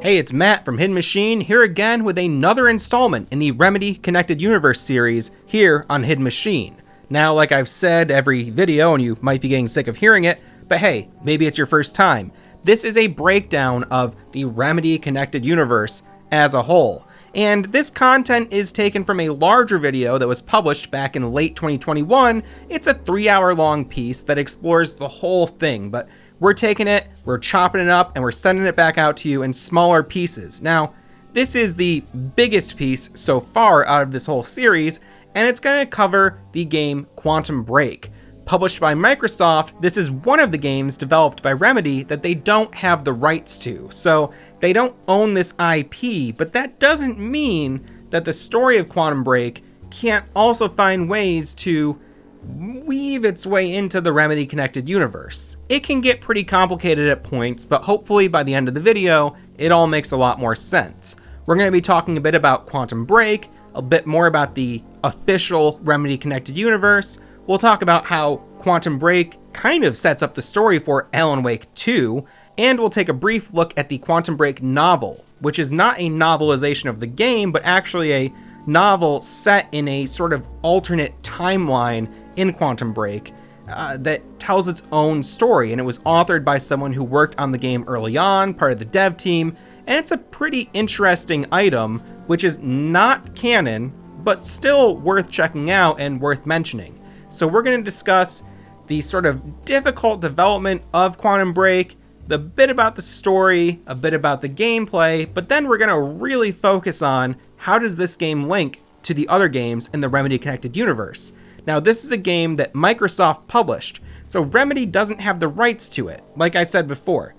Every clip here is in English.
Hey, it's Matt from Hidden Machine, here again with another installment in the Remedy Connected Universe series here on Hidden Machine. Now, like I've said every video, and you might be getting sick of hearing it, but hey, maybe it's your first time. This is a breakdown of the Remedy Connected Universe as a whole. And this content is taken from a larger video that was published back in late 2021. It's a 3-hour long piece that explores the whole thing, but we're taking it, we're chopping it up, and we're sending it back out to you in smaller pieces. Now, this is the biggest piece so far out of this whole series, and it's going to cover the game Quantum Break. Published by Microsoft, this is one of the games developed by Remedy that they don't have the rights to. So they don't own this IP, but that doesn't mean that the story of Quantum Break can't also find ways to weave its way into the Remedy Connected Universe. It can get pretty complicated at points, but hopefully by the end of the video, it all makes a lot more sense. We're going to be talking a bit about Quantum Break, a bit more about the official Remedy Connected Universe. We'll talk about how Quantum Break kind of sets up the story for Alan Wake 2, and we'll take a brief look at the Quantum Break novel, which is not a novelization of the game, but actually a novel set in a sort of alternate timeline in Quantum Break that tells its own story, and it was authored by someone who worked on the game early on, part of the dev team, and it's a pretty interesting item, which is not canon, but still worth checking out and worth mentioning. So we're going to discuss the sort of difficult development of Quantum Break, the bit about the story, a bit about the gameplay, but then we're going to really focus on how does this game link to the other games in the Remedy Connected Universe. Now, this is a game that Microsoft published, so Remedy doesn't have the rights to it, like I said before.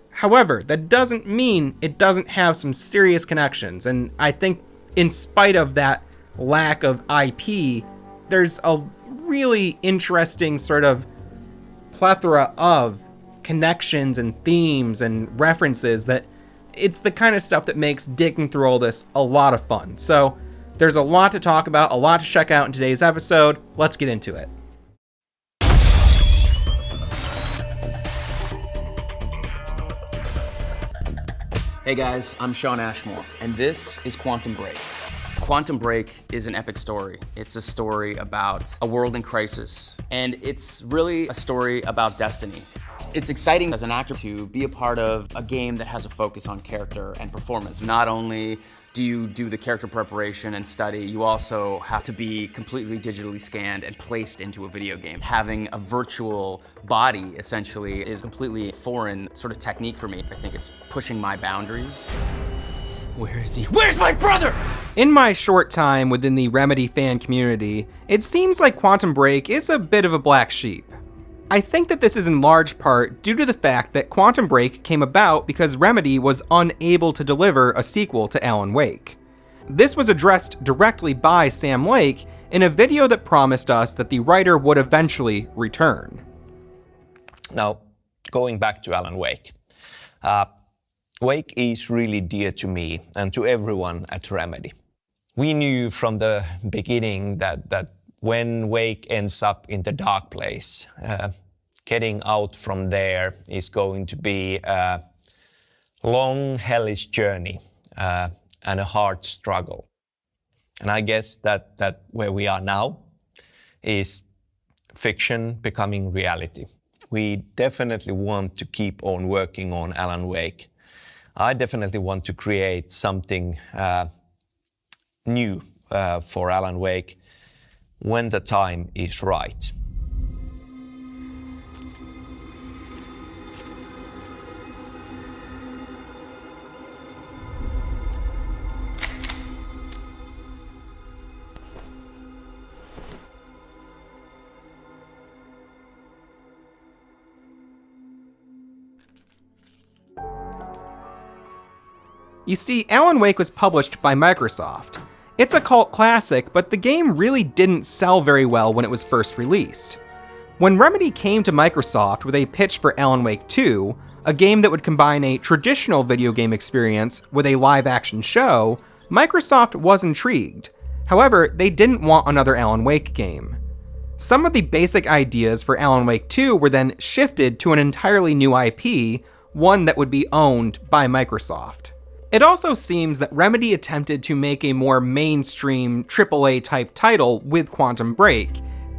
However, that doesn't mean it doesn't have some serious connections, and I think in spite of that lack of IP, there's a really interesting sort of plethora of connections and themes and references that it's the kind of stuff that makes digging through all this a lot of fun. So there's a lot to talk about, a lot to check out in today's episode. Let's get into it. Hey guys, I'm Sean Ashmore, and this is Quantum Break. Quantum Break is an epic story. It's a story about a world in crisis, and it's really a story about destiny. It's exciting as an actor to be a part of a game that has a focus on character and performance. Not only do you do the character preparation and study, you also have to be completely digitally scanned and placed into a video game. Having a virtual body, essentially, is a completely foreign sort of technique for me. I think it's pushing my boundaries. Where is he? Where's my brother? In my short time within the Remedy fan community, it seems like Quantum Break is a bit of a black sheep. I think that this is in large part due to the fact that Quantum Break came about because Remedy was unable to deliver a sequel to Alan Wake. This was addressed directly by Sam Lake in a video that promised us that the writer would eventually return. Now, going back to Alan Wake. Wake is really dear to me and to everyone at Remedy. We knew from the beginning that when Wake ends up in the dark place, getting out from there is going to be a long, hellish journey and a hard struggle. And I guess that where we are now is fiction becoming reality. We definitely want to keep on working on Alan Wake. I definitely want to create something new for Alan Wake when the time is right. You see, Alan Wake was published by Microsoft. It's a cult classic, but the game really didn't sell very well when it was first released. When Remedy came to Microsoft with a pitch for Alan Wake 2, a game that would combine a traditional video game experience with a live-action show, Microsoft was intrigued. However, they didn't want another Alan Wake game. Some of the basic ideas for Alan Wake 2 were then shifted to an entirely new IP, one that would be owned by Microsoft. It also seems that Remedy attempted to make a more mainstream AAA type title with Quantum Break,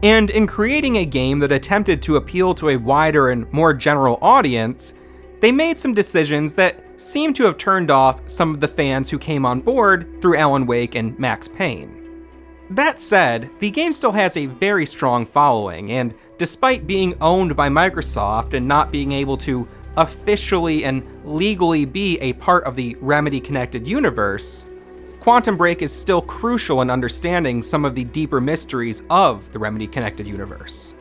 and in creating a game that attempted to appeal to a wider and more general audience, they made some decisions that seem to have turned off some of the fans who came on board through Alan Wake and Max Payne. That said, the game still has a very strong following, and despite being owned by Microsoft and not being able to officially and legally be a part of the Remedy connected universe, Quantum Break is still crucial in understanding some of the deeper mysteries of the Remedy connected universe.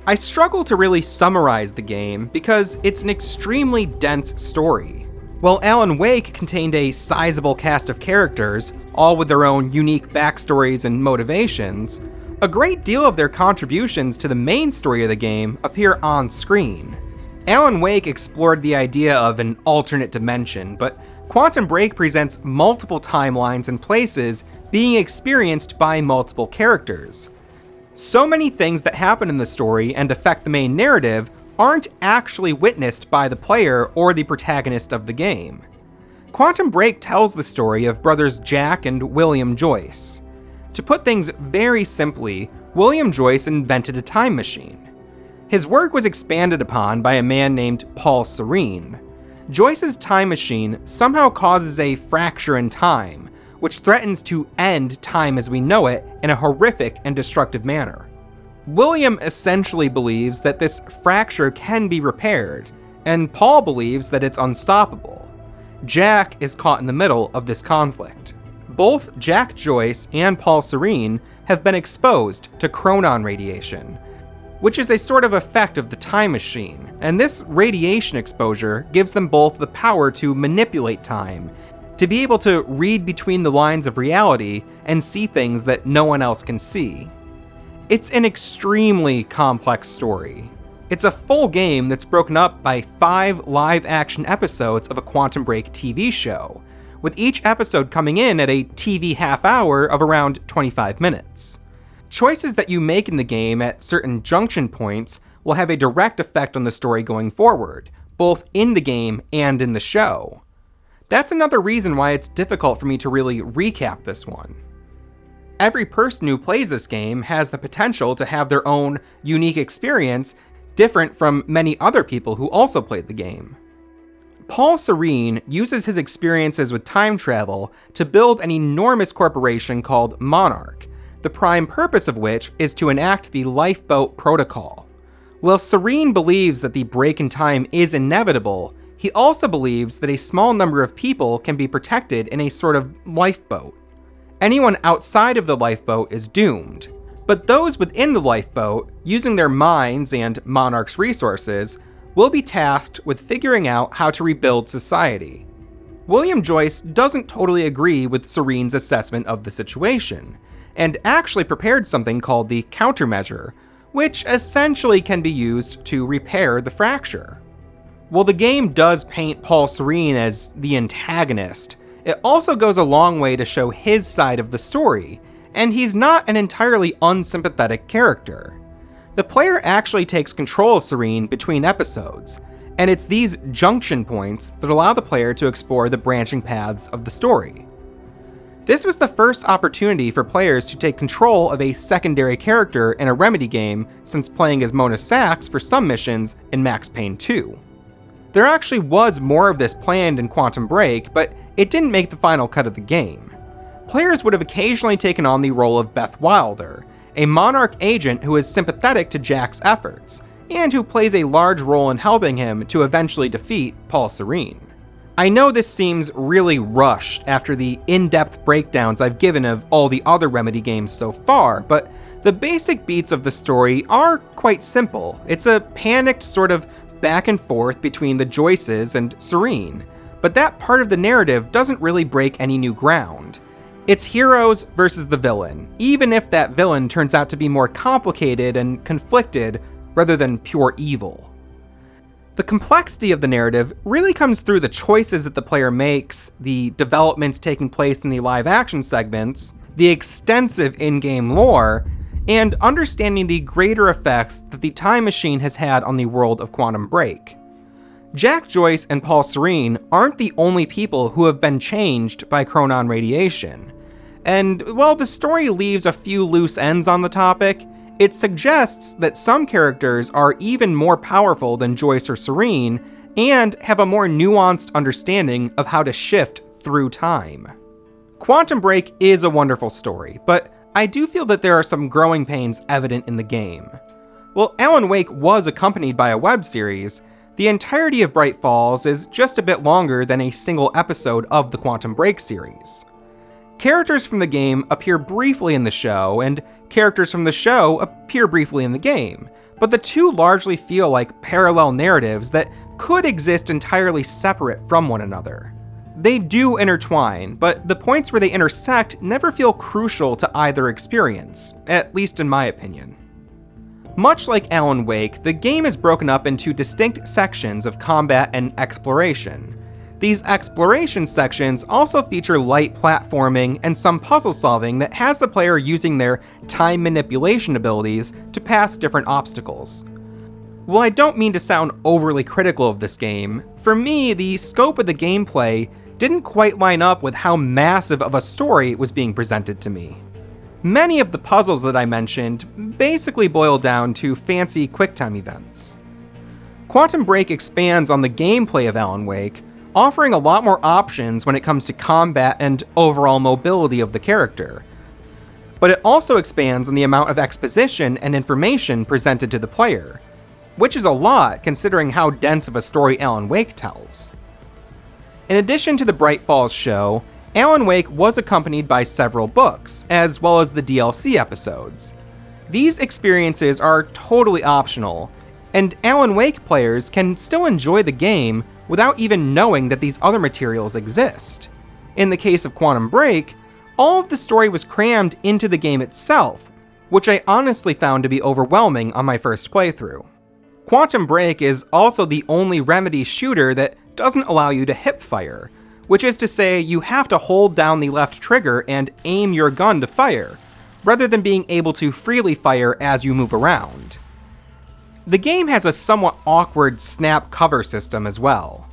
I struggle to really summarize the game because it's an extremely dense story. While Alan Wake contained a sizable cast of characters, all with their own unique backstories and motivations, a great deal of their contributions to the main story of the game appear on screen. Alan Wake explored the idea of an alternate dimension, but Quantum Break presents multiple timelines and places being experienced by multiple characters. So many things that happen in the story and affect the main narrative aren't actually witnessed by the player or the protagonist of the game. Quantum Break tells the story of brothers Jack and William Joyce. To put things very simply, William Joyce invented a time machine. His work was expanded upon by a man named Paul Serene. Joyce's time machine somehow causes a fracture in time, which threatens to end time as we know it in a horrific and destructive manner. William essentially believes that this fracture can be repaired, and Paul believes that it's unstoppable. Jack is caught in the middle of this conflict. Both Jack Joyce and Paul Serene have been exposed to chronon radiation, which is a sort of effect of the time machine, and this radiation exposure gives them both the power to manipulate time, to be able to read between the lines of reality and see things that no one else can see. It's an extremely complex story. It's a full game that's broken up by 5 live-action episodes of a Quantum Break TV show, with each episode coming in at a TV half-hour of around 25 minutes. Choices that you make in the game at certain junction points will have a direct effect on the story going forward, both in the game and in the show. That's another reason why it's difficult for me to really recap this one. Every person who plays this game has the potential to have their own unique experience, different from many other people who also played the game. Paul Serene uses his experiences with time travel to build an enormous corporation called Monarch, the prime purpose of which is to enact the Lifeboat Protocol. While Serene believes that the break in time is inevitable, he also believes that a small number of people can be protected in a sort of lifeboat. Anyone outside of the lifeboat is doomed, but those within the lifeboat, using their minds and Monarch's resources, will be tasked with figuring out how to rebuild society. William Joyce doesn't totally agree with Serene's assessment of the situation, and actually prepared something called the countermeasure, which essentially can be used to repair the fracture. While the game does paint Paul Serene as the antagonist, it also goes a long way to show his side of the story, and he's not an entirely unsympathetic character. The player actually takes control of Serene between episodes, and it's these junction points that allow the player to explore the branching paths of the story. This was the first opportunity for players to take control of a secondary character in a Remedy game since playing as Mona Sachs for some missions in Max Payne 2. There actually was more of this planned in Quantum Break, but it didn't make the final cut of the game. Players would have occasionally taken on the role of Beth Wilder, a Monarch agent who is sympathetic to Jack's efforts, and who plays a large role in helping him to eventually defeat Paul Serene. I know this seems really rushed after the in-depth breakdowns I've given of all the other Remedy games so far, but the basic beats of the story are quite simple. It's a panicked sort of back and forth between the Joyces and Serene, but that part of the narrative doesn't really break any new ground. It's heroes versus the villain, even if that villain turns out to be more complicated and conflicted rather than pure evil. The complexity of the narrative really comes through the choices that the player makes, the developments taking place in the live-action segments, the extensive in-game lore, and understanding the greater effects that the time machine has had on the world of Quantum Break. Jack Joyce and Paul Serene aren't the only people who have been changed by chronon radiation. And while the story leaves a few loose ends on the topic, it suggests that some characters are even more powerful than Joyce or Serene and have a more nuanced understanding of how to shift through time. Quantum Break is a wonderful story, but I do feel that there are some growing pains evident in the game. While Alan Wake was accompanied by a web series, the entirety of Bright Falls is just a bit longer than a single episode of the Quantum Break series. Characters from the game appear briefly in the show, and characters from the show appear briefly in the game, but the two largely feel like parallel narratives that could exist entirely separate from one another. They do intertwine, but the points where they intersect never feel crucial to either experience, at least in my opinion. Much like Alan Wake, the game is broken up into distinct sections of combat and exploration. These exploration sections also feature light platforming and some puzzle solving that has the player using their time manipulation abilities to pass different obstacles. While I don't mean to sound overly critical of this game, for me, the scope of the gameplay didn't quite line up with how massive of a story was being presented to me. Many of the puzzles that I mentioned basically boil down to fancy QuickTime events. Quantum Break expands on the gameplay of Alan Wake, offering a lot more options when it comes to combat and overall mobility of the character. But it also expands on the amount of exposition and information presented to the player, which is a lot considering how dense of a story Alan Wake tells. In addition to the Bright Falls show, Alan Wake was accompanied by several books, as well as the DLC episodes. These experiences are totally optional, and Alan Wake players can still enjoy the game without even knowing that these other materials exist. In the case of Quantum Break, all of the story was crammed into the game itself, which I honestly found to be overwhelming on my first playthrough. Quantum Break is also the only Remedy shooter that doesn't allow you to hip fire, which is to say you have to hold down the left trigger and aim your gun to fire, rather than being able to freely fire as you move around. The game has a somewhat awkward snap cover system as well.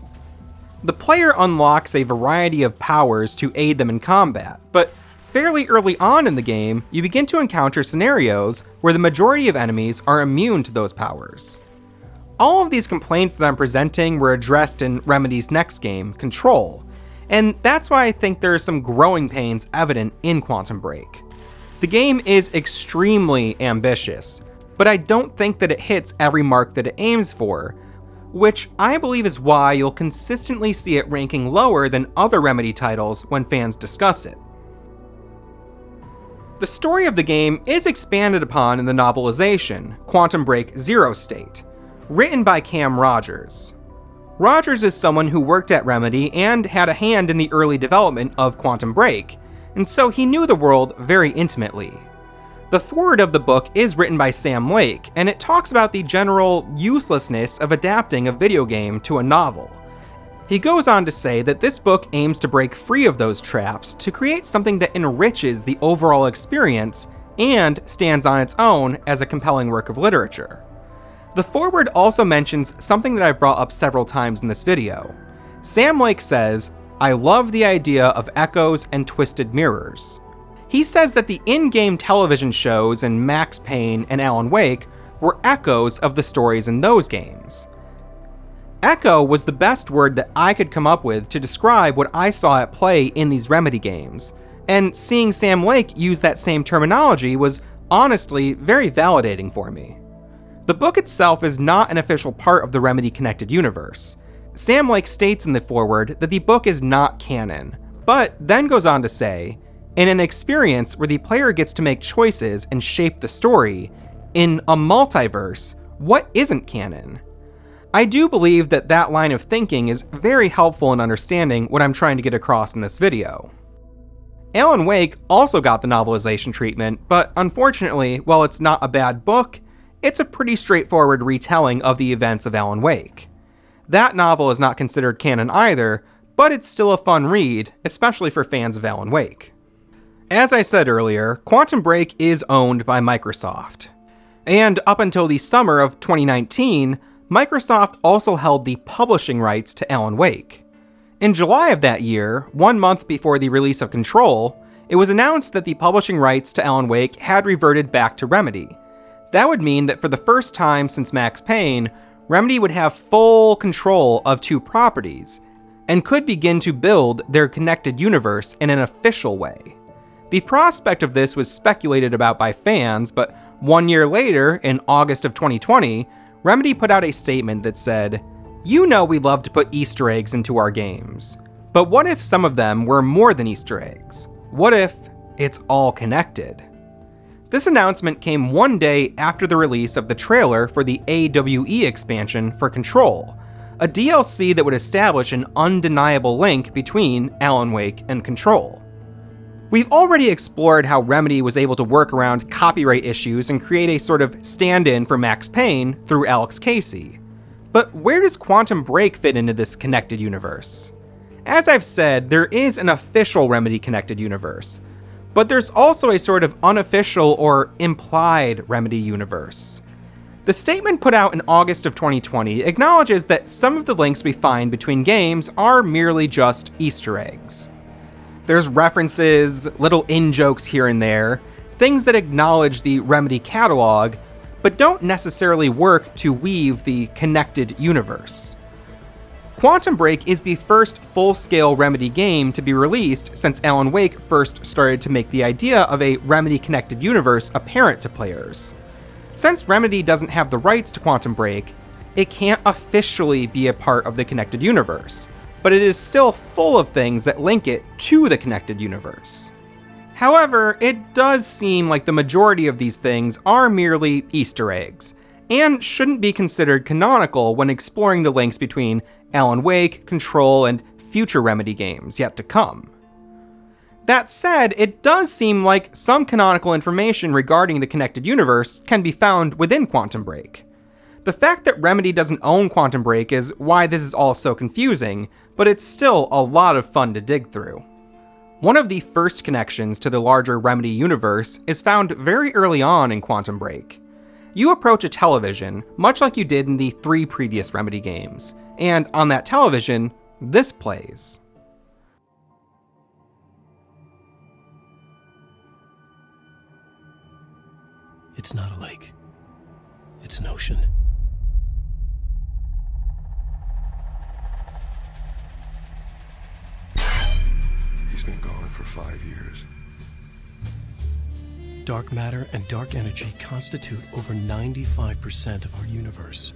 The player unlocks a variety of powers to aid them in combat, but fairly early on in the game, you begin to encounter scenarios where the majority of enemies are immune to those powers. All of these complaints that I'm presenting were addressed in Remedy's next game, Control, and that's why I think there are some growing pains evident in Quantum Break. The game is extremely ambitious, but I don't think that it hits every mark that it aims for, which I believe is why you'll consistently see it ranking lower than other Remedy titles when fans discuss it. The story of the game is expanded upon in the novelization, Quantum Break Zero State, written by Cam Rogers. Rogers is someone who worked at Remedy and had a hand in the early development of Quantum Break, and so he knew the world very intimately. The foreword of the book is written by Sam Lake, and it talks about the general uselessness of adapting a video game to a novel. He goes on to say that this book aims to break free of those traps to create something that enriches the overall experience and stands on its own as a compelling work of literature. The foreword also mentions something that I've brought up several times in this video. Sam Lake says, "I love the idea of echoes and twisted mirrors." He says that the in-game television shows in Max Payne and Alan Wake were echoes of the stories in those games. Echo was the best word that I could come up with to describe what I saw at play in these Remedy games, and seeing Sam Lake use that same terminology was honestly very validating for me. The book itself is not an official part of the Remedy Connected Universe. Sam Lake states in the foreword that the book is not canon, but then goes on to say, in an experience where the player gets to make choices and shape the story, in a multiverse, what isn't canon? I do believe that that line of thinking is very helpful in understanding what I'm trying to get across in this video. Alan Wake also got the novelization treatment, but unfortunately, while it's not a bad book, it's a pretty straightforward retelling of the events of Alan Wake. That novel is not considered canon either, but it's still a fun read, especially for fans of Alan Wake. As I said earlier, Quantum Break is owned by Microsoft. And up until the summer of 2019, Microsoft also held the publishing rights to Alan Wake. In July of that year, 1 month before the release of Control, it was announced that the publishing rights to Alan Wake had reverted back to Remedy. That would mean that for the first time since Max Payne, Remedy would have full control of two properties, and could begin to build their connected universe in an official way. The prospect of this was speculated about by fans, but 1 year later, in August of 2020, Remedy put out a statement that said, "You know we love to put Easter eggs into our games, but what if some of them were more than Easter eggs? What if it's all connected?" This announcement came 1 day after the release of the trailer for the AWE expansion for Control, a DLC that would establish an undeniable link between Alan Wake and Control. We've already explored how Remedy was able to work around copyright issues and create a sort of stand-in for Max Payne through Alex Casey. But where does Quantum Break fit into this connected universe? As I've said, there is an official Remedy connected universe, but there's also a sort of unofficial or implied Remedy universe. The statement put out in August of 2020 acknowledges that some of the links we find between games are merely just Easter eggs. There's references, little in-jokes here and there, things that acknowledge the Remedy catalog, but don't necessarily work to weave the connected universe. Quantum Break is the first full-scale Remedy game to be released since Alan Wake first started to make the idea of a Remedy-connected universe apparent to players. Since Remedy doesn't have the rights to Quantum Break, it can't officially be a part of the connected universe, but it is still full of things that link it to the connected universe. However, it does seem like the majority of these things are merely Easter eggs, and shouldn't be considered canonical when exploring the links between Alan Wake, Control, and future Remedy games yet to come. That said, it does seem like some canonical information regarding the connected universe can be found within Quantum Break. The fact that Remedy doesn't own Quantum Break is why this is all so confusing, but it's still a lot of fun to dig through. One of the first connections to the larger Remedy universe is found very early on in Quantum Break. You approach a television, much like you did in the 3 previous Remedy games, and on that television, this plays. It's not a lake. It's an ocean. He's been gone for 5 years. Dark matter and dark energy constitute over 95% of our universe.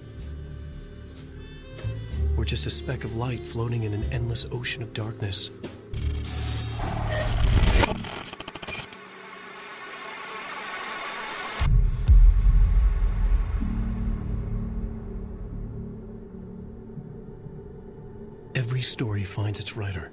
We're just a speck of light floating in an endless ocean of darkness. Every story finds its writer.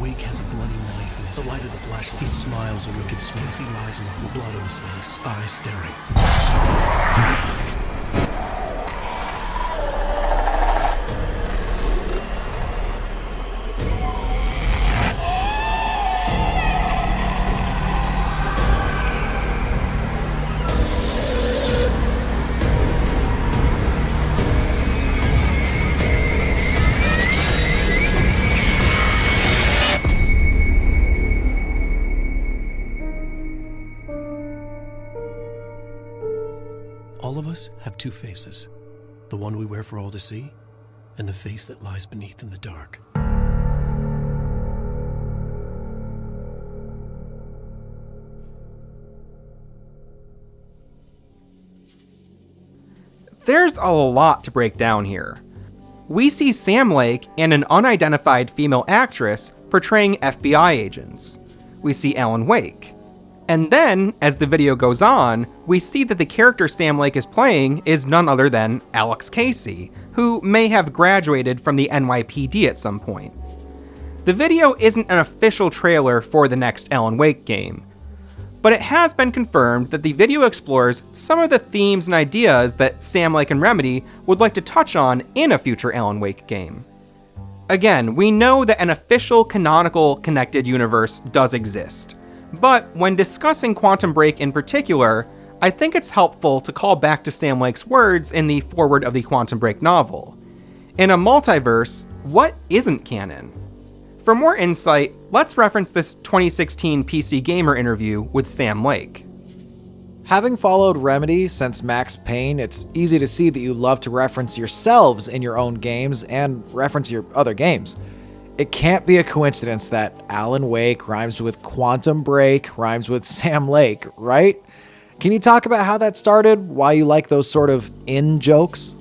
Wake has a bloody knife in his the light of the flashlight. He smiles a wicked smile as he lies in the blood on his face, eyes staring. All of us have two faces, the one we wear for all to see, and the face that lies beneath in the dark. There's a lot to break down here. We see Sam Lake and an unidentified female actress portraying FBI agents. We see Alan Wake. And then, as the video goes on, we see that the character Sam Lake is playing is none other than Alex Casey, who may have graduated from the NYPD at some point. The video isn't an official trailer for the next Alan Wake game, but it has been confirmed that the video explores some of the themes and ideas that Sam Lake and Remedy would like to touch on in a future Alan Wake game. Again, we know that an official canonical connected universe does exist, but when discussing Quantum Break in particular, I think it's helpful to call back to Sam Lake's words in the foreword of the Quantum Break novel. In a multiverse, what isn't canon? For more insight, let's reference this 2016 PC Gamer interview with Sam Lake. Having followed Remedy since Max Payne, it's easy to see that you love to reference yourselves in your own games and reference your other games. It can't be a coincidence that Alan Wake rhymes with Quantum Break, rhymes with Sam Lake, right? Can you talk about how that started, why you like those sort of in-jokes?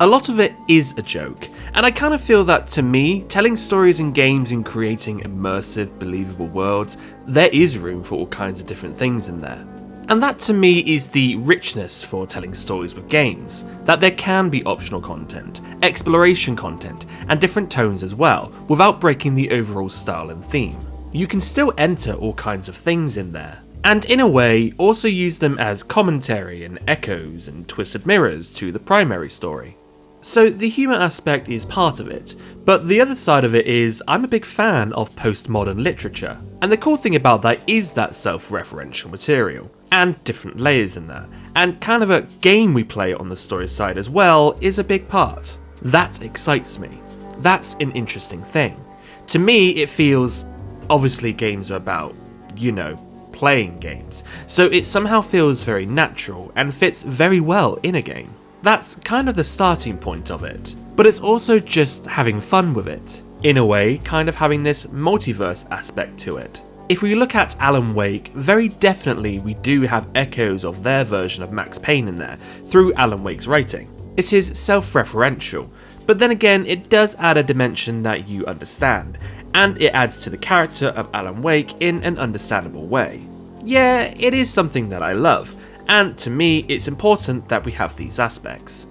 A lot of it is a joke, and I kind of feel that, to me, telling stories in games and creating immersive, believable worlds, there is room for all kinds of different things in there. And that, to me, is the richness for telling stories with games, that there can be optional content, exploration content, and different tones as well, without breaking the overall style and theme. You can still enter all kinds of things in there, and in a way, also use them as commentary and echoes and twisted mirrors to the primary story. So the humour aspect is part of it, but the other side of it is I'm a big fan of postmodern literature, and the cool thing about that is that self-referential material, and different layers in that, and kind of a game we play on the story side as well is a big part. That excites me. That's an interesting thing. To me, it feels, obviously games are about, playing games, so it somehow feels very natural and fits very well in a game. That's kind of the starting point of it, but it's also just having fun with it. In a way, kind of having this multiverse aspect to it. If we look at Alan Wake, very definitely we do have echoes of their version of Max Payne in there, through Alan Wake's writing. It is self-referential, but then again it does add a dimension that you understand, and it adds to the character of Alan Wake in an understandable way. Yeah, it is something that I love, and to me it's important that we have these aspects.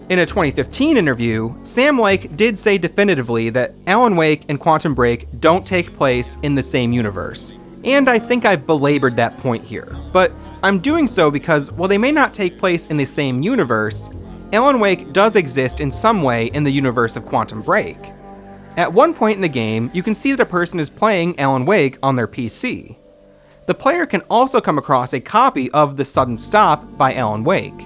In a 2015 interview, Sam Lake did say definitively that Alan Wake and Quantum Break don't take place in the same universe, and I think I've belabored that point here, but I'm doing so because while they may not take place in the same universe, Alan Wake does exist in some way in the universe of Quantum Break. At one point in the game, you can see that a person is playing Alan Wake on their PC. The player can also come across a copy of The Sudden Stop by Alan Wake.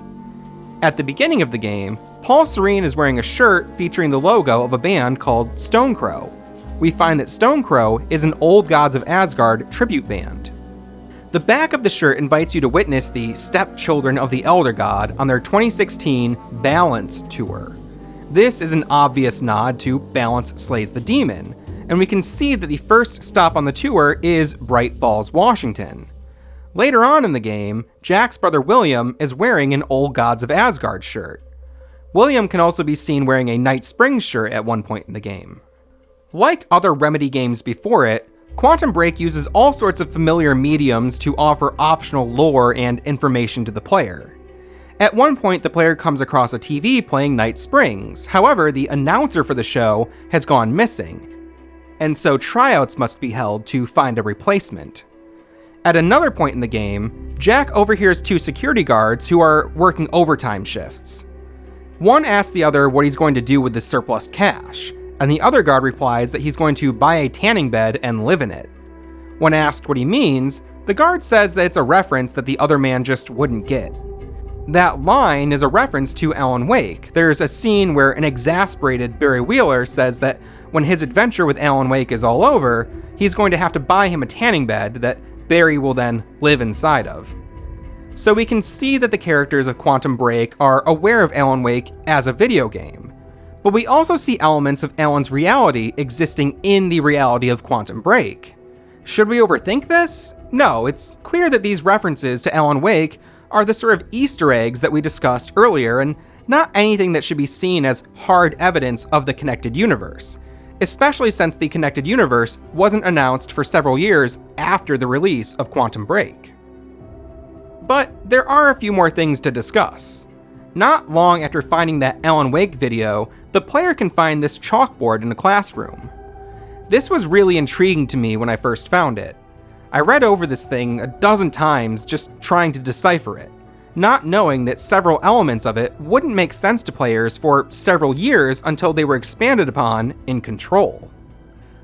At the beginning of the game, Paul Serene is wearing a shirt featuring the logo of a band called Stonecrow. We find that Stonecrow is an Old Gods of Asgard tribute band. The back of the shirt invites you to witness the stepchildren of the Elder God on their 2016 Balance tour. This is an obvious nod to Balance Slays the Demon, and we can see that the first stop on the tour is Bright Falls, Washington. Later on in the game, Jack's brother William is wearing an Old Gods of Asgard shirt. William can also be seen wearing a Night Springs shirt at one point in the game. Like other Remedy games before it, Quantum Break uses all sorts of familiar mediums to offer optional lore and information to the player. At one point, the player comes across a TV playing Night Springs. However, the announcer for the show has gone missing, and so tryouts must be held to find a replacement. At another point in the game, Jack overhears two security guards who are working overtime shifts. One asks the other what he's going to do with the surplus cash, and the other guard replies that he's going to buy a tanning bed and live in it. When asked what he means, the guard says that it's a reference that the other man just wouldn't get. That line is a reference to Alan Wake. There's a scene where an exasperated Barry Wheeler says that when his adventure with Alan Wake is all over, he's going to have to buy him a tanning bed that Barry will then live inside of. So we can see that the characters of Quantum Break are aware of Alan Wake as a video game, but we also see elements of Alan's reality existing in the reality of Quantum Break. Should we overthink this? No, it's clear that these references to Alan Wake are the sort of Easter eggs that we discussed earlier, and not anything that should be seen as hard evidence of the connected universe, especially since the connected universe wasn't announced for several years after the release of Quantum Break. But there are a few more things to discuss. Not long after finding that Alan Wake video, the player can find this chalkboard in a classroom. This was really intriguing to me when I first found it. I read over this thing a dozen times just trying to decipher it, not knowing that several elements of it wouldn't make sense to players for several years until they were expanded upon in Control.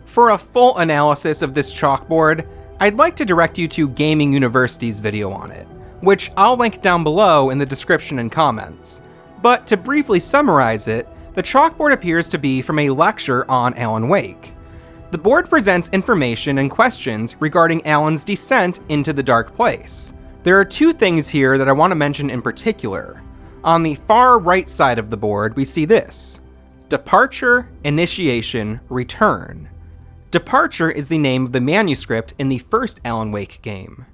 For a full analysis of this chalkboard, I'd like to direct you to Gaming University's video on it, which I'll link down below in the description and comments. But to briefly summarize it, the chalkboard appears to be from a lecture on Alan Wake. The board presents information and questions regarding Alan's descent into the Dark Place. There are two things here that I want to mention in particular. On the far right side of the board, we see this: Departure, Initiation, Return. Departure is the name of the manuscript in the first Alan Wake game.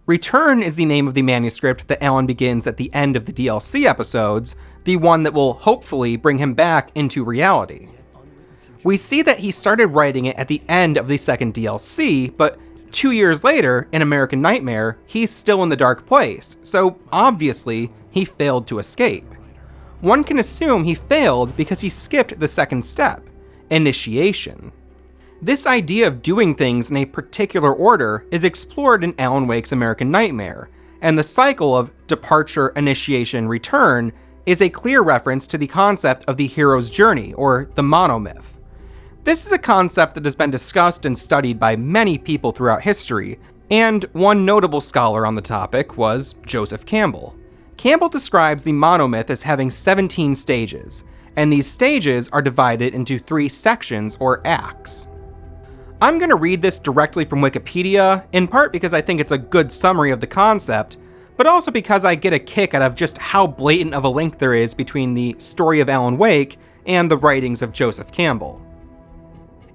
Return is the name of the manuscript that Alan begins at the end of the DLC episodes, the one that will hopefully bring him back into reality. We see that he started writing it at the end of the second DLC, but 2 years later, in American Nightmare, he's still in the Dark Place, so obviously he failed to escape. One can assume he failed because he skipped the second step, initiation. This idea of doing things in a particular order is explored in Alan Wake's American Nightmare, and the cycle of departure, initiation, return is a clear reference to the concept of the hero's journey, or the monomyth. This is a concept that has been discussed and studied by many people throughout history, and one notable scholar on the topic was Joseph Campbell. Campbell describes the monomyth as having 17 stages, and these stages are divided into 3 sections or acts. I'm going to read this directly from Wikipedia, in part because I think it's a good summary of the concept, but also because I get a kick out of just how blatant of a link there is between the story of Alan Wake and the writings of Joseph Campbell.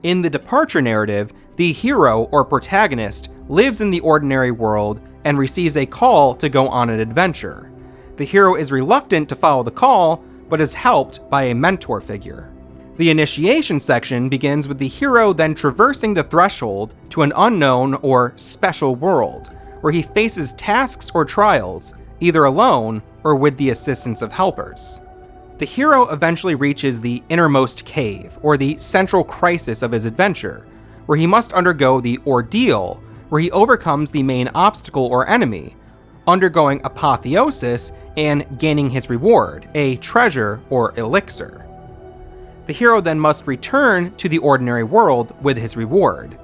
In the departure narrative, the hero or protagonist lives in the ordinary world and receives a call to go on an adventure. The hero is reluctant to follow the call, but is helped by a mentor figure. The initiation section begins with the hero then traversing the threshold to an unknown or special world, where he faces tasks or trials, either alone or with the assistance of helpers. The hero eventually reaches the innermost cave, or the central crisis of his adventure, where he must undergo the ordeal, where he overcomes the main obstacle or enemy, undergoing apotheosis and gaining his reward, a treasure or elixir. The hero then must return to the ordinary world with his reward.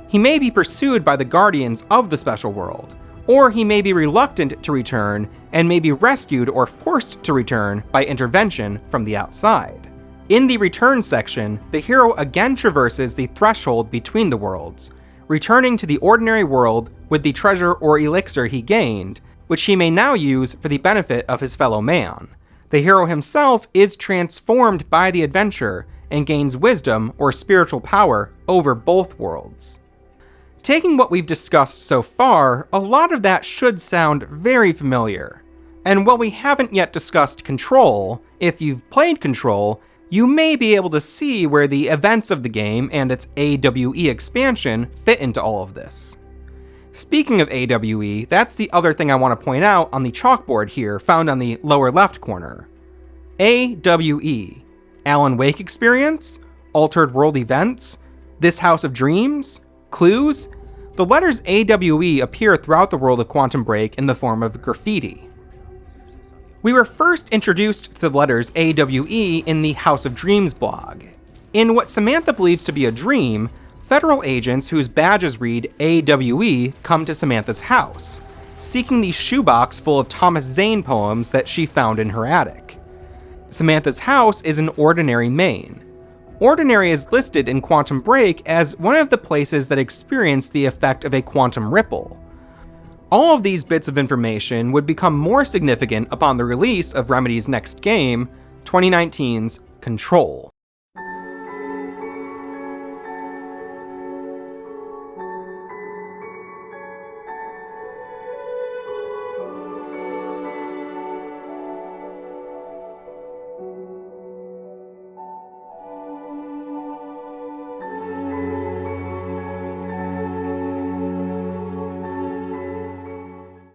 He may be pursued by the guardians of the special world, or he may be reluctant to return and may be rescued or forced to return by intervention from the outside. In the return section, the hero again traverses the threshold between the worlds, returning to the ordinary world with the treasure or elixir he gained, which he may now use for the benefit of his fellow man. The hero himself is transformed by the adventure and gains wisdom or spiritual power over both worlds. Taking what we've discussed so far, a lot of that should sound very familiar. And while we haven't yet discussed Control, if you've played Control, you may be able to see where the events of the game and its AWE expansion fit into all of this. Speaking of AWE, that's the other thing I want to point out on the chalkboard here, found on the lower left corner. AWE, Alan Wake Experience, Altered World Events, This House of Dreams, Clues. The letters AWE appear throughout the world of Quantum Break in the form of graffiti. We were first introduced to the letters AWE in the House of Dreams blog. In what Samantha believes to be a dream, federal agents whose badges read AWE come to Samantha's house, seeking the shoebox full of Thomas Zane poems that she found in her attic. Samantha's house is in Ordinary, Maine. Ordinary is listed in Quantum Break as one of the places that experience the effect of a quantum ripple. All of these bits of information would become more significant upon the release of Remedy's next game, 2019's Control.